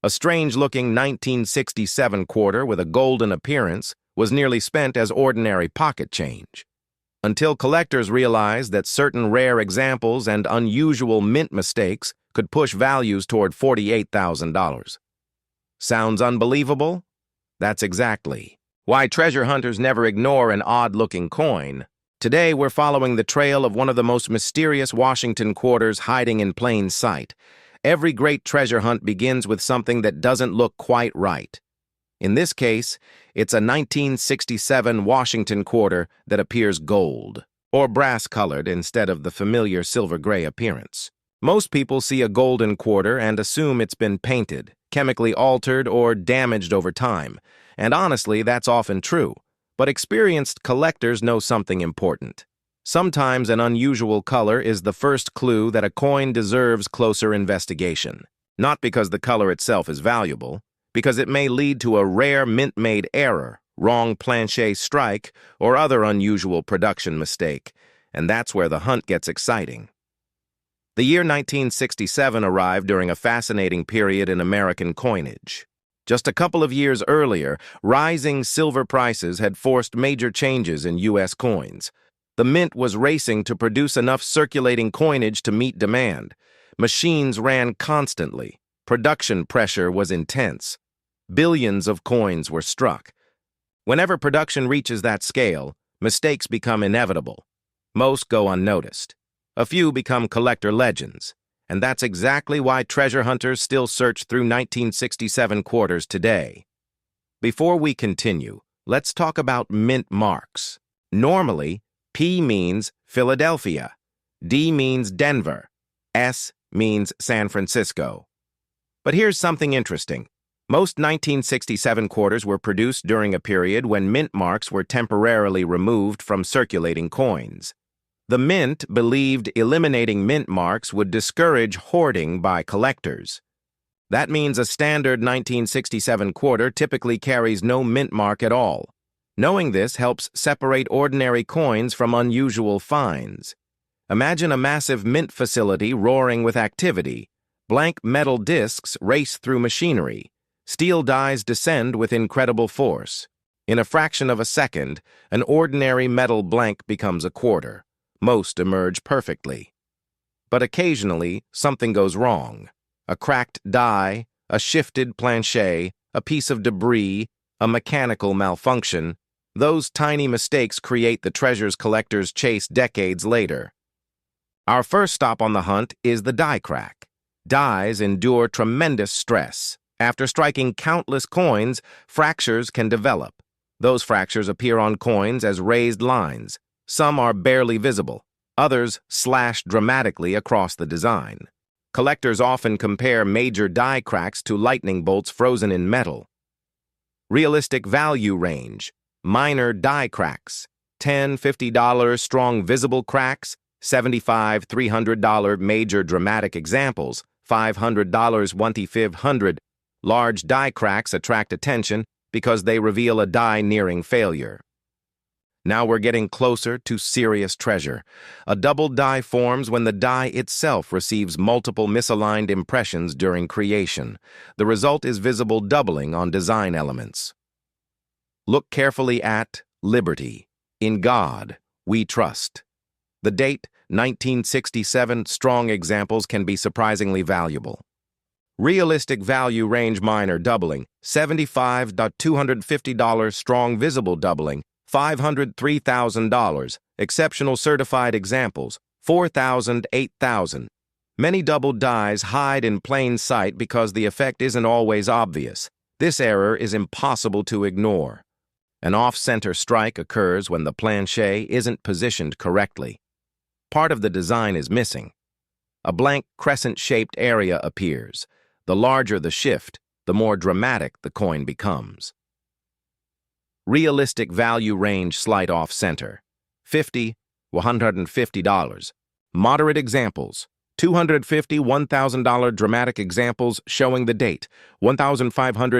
A strange-looking 1967 quarter with a golden appearance was nearly spent as ordinary pocket change, until collectors realized that certain rare examples and unusual mint mistakes could push values toward $48,000. Sounds unbelievable? That's exactly why treasure hunters never ignore an odd-looking coin. Today, we're following the trail of one of the most mysterious Washington quarters hiding in plain sight. Every great treasure hunt begins with something that doesn't look quite right. In this case, it's a 1967 Washington quarter that appears gold, or brass-colored instead of the familiar silver-gray appearance. Most people see a golden quarter and assume it's been painted, chemically altered, or damaged over time. And honestly, that's often true. But experienced collectors know something important. Sometimes an unusual color is the first clue that a coin deserves closer investigation. Not because the color itself is valuable, because it may lead to a rare mint-made error, wrong planche strike, or other unusual production mistake. And that's where the hunt gets exciting. The year 1967 arrived during a fascinating period in American coinage. Just a couple of years earlier, rising silver prices had forced major changes in U.S. coins. The mint was racing to produce enough circulating coinage to meet demand. Machines ran constantly. Production pressure was intense. Billions of coins were struck. Whenever production reaches that scale, mistakes become inevitable. Most go unnoticed. A few become collector legends. And that's exactly why treasure hunters still search through 1967 quarters today. Before we continue, let's talk about mint marks. Normally, P means Philadelphia, D means Denver, S means San Francisco. But here's something interesting. Most 1967 quarters were produced during a period when mint marks were temporarily removed from circulating coins. The mint believed eliminating mint marks would discourage hoarding by collectors. That means a standard 1967 quarter typically carries no mint mark at all. Knowing this helps separate ordinary coins from unusual finds. Imagine a massive mint facility roaring with activity. Blank metal discs race through machinery. Steel dies descend with incredible force. In a fraction of a second, an ordinary metal blank becomes a quarter. Most emerge perfectly. But occasionally, something goes wrong. A cracked die, a shifted planche, a piece of debris, a mechanical malfunction. Those tiny mistakes create the treasures collectors chase decades later. Our first stop on the hunt is the die crack. Dies endure tremendous stress. After striking countless coins, fractures can develop. Those fractures appear on coins as raised lines. Some are barely visible, others slash dramatically across the design. Collectors often compare major die cracks to lightning bolts frozen in metal. Realistic value range: minor die cracks, $10, $50 strong visible cracks, $75, $300 major dramatic examples, $500 $1,500. Large die cracks attract attention because they reveal a die nearing failure. Now we're getting closer to serious treasure. A double die forms when the die itself receives multiple misaligned impressions during creation. The result is visible doubling on design elements. Look carefully at Liberty. In God, we trust. The date, 1967, strong examples can be surprisingly valuable. Realistic value range minor doubling, $75 $250 strong visible doubling, $500 $3,000. Exceptional certified examples, $4,000 $8,000. Many double dies hide in plain sight because the effect isn't always obvious. This error is impossible to ignore. An off-center strike occurs when the planche isn't positioned correctly. Part of the design is missing. A blank crescent-shaped area appears. The larger the shift, the more dramatic the coin becomes. Realistic value range slight off-center, $50 $150. Moderate examples, $250 $1,000 dramatic examples showing the date, $1,500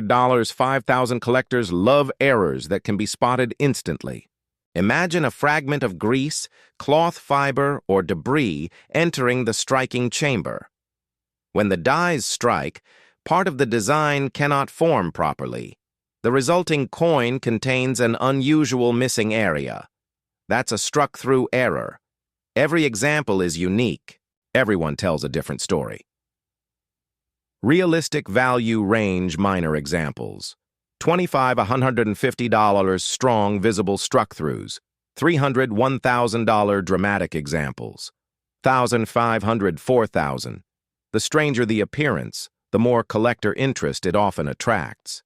$5,000. Collectors love errors that can be spotted instantly. Imagine a fragment of grease, cloth fiber, or debris entering the striking chamber. When the dies strike, part of the design cannot form properly. The resulting coin contains an unusual missing area. That's a struck-through error. Every example is unique. Everyone tells a different story. Realistic value range minor examples. $25 $150 strong visible struck-throughs. $300 $1,000 dramatic examples. $1,500 $4,000. The stranger the appearance, the more collector interest it often attracts.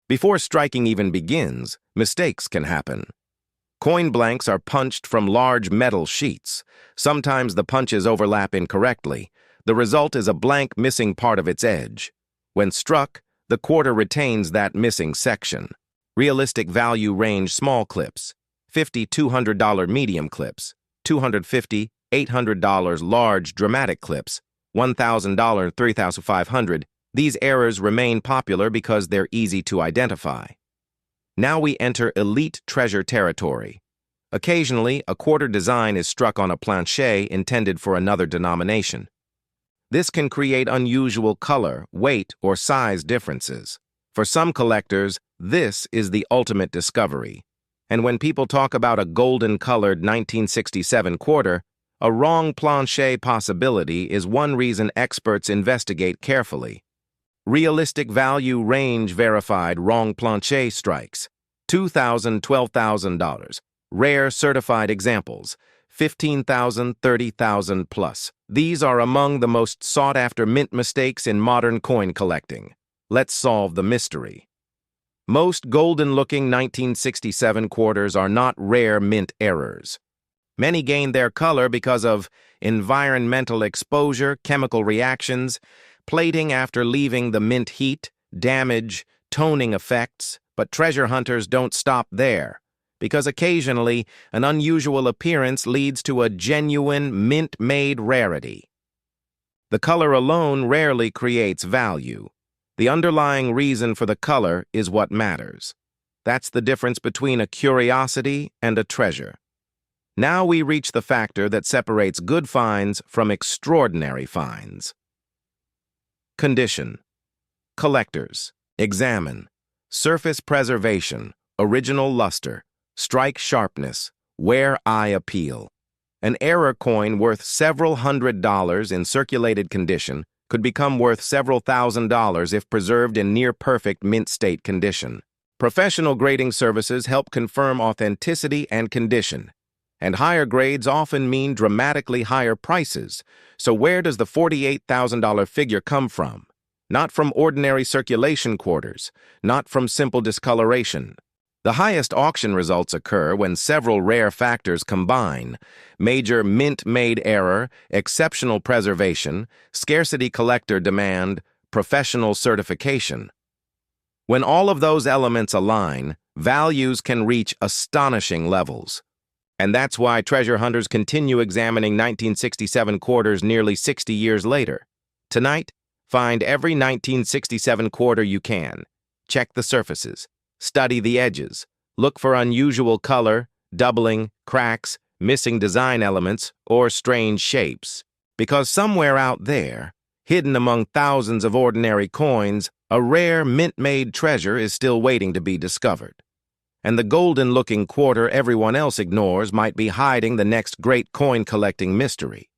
Before striking even begins, mistakes can happen. Coin blanks are punched from large metal sheets. Sometimes the punches overlap incorrectly. The result is a blank missing part of its edge. When struck, the quarter retains that missing section. Realistic value range small clips. $50 $200 medium clips. $250 $800 large dramatic clips. $1,000 $3,500. These errors remain popular because they're easy to identify. Now we enter elite treasure territory. Occasionally, a quarter design is struck on a planchet intended for another denomination. This can create unusual color, weight, or size differences. For some collectors, this is the ultimate discovery. And when people talk about a golden-colored 1967 quarter, a wrong planchet possibility is one reason experts investigate carefully. Realistic value range verified wrong planchet strikes. $2,000 $12,000. Rare certified examples. $15,000 $30,000 plus. These are among the most sought-after mint mistakes in modern coin collecting. Let's solve the mystery. Most golden-looking 1967 quarters are not rare mint errors. Many gain their color because of environmental exposure, chemical reactions, plating after leaving the mint heat, damage, toning effects, but treasure hunters don't stop there, because occasionally an unusual appearance leads to a genuine mint-made rarity. The color alone rarely creates value. The underlying reason for the color is what matters. That's the difference between a curiosity and a treasure. Now we reach the factor that separates good finds from extraordinary finds. Condition. Collectors. Examine. Surface preservation. Original luster. Strike sharpness. Wear eye appeal. An error coin worth several $100s in circulated condition could become worth several $1,000s if preserved in near-perfect mint-state condition. Professional grading services help confirm authenticity and condition. And higher grades often mean dramatically higher prices. So where does the $48,000 figure come from? Not from ordinary circulation quarters, not from simple discoloration. The highest auction results occur when several rare factors combine: major mint-made error, exceptional preservation, scarcity collector demand, professional certification. When all of those elements align, values can reach astonishing levels. And that's why treasure hunters continue examining 1967 quarters nearly 60 years later. Tonight, find every 1967 quarter you can. Check the surfaces. Study the edges. Look for unusual color, doubling, cracks, missing design elements, or strange shapes. Because somewhere out there, hidden among thousands of ordinary coins, a rare mint-made treasure is still waiting to be discovered. And the golden-looking quarter everyone else ignores might be hiding the next great coin-collecting mystery.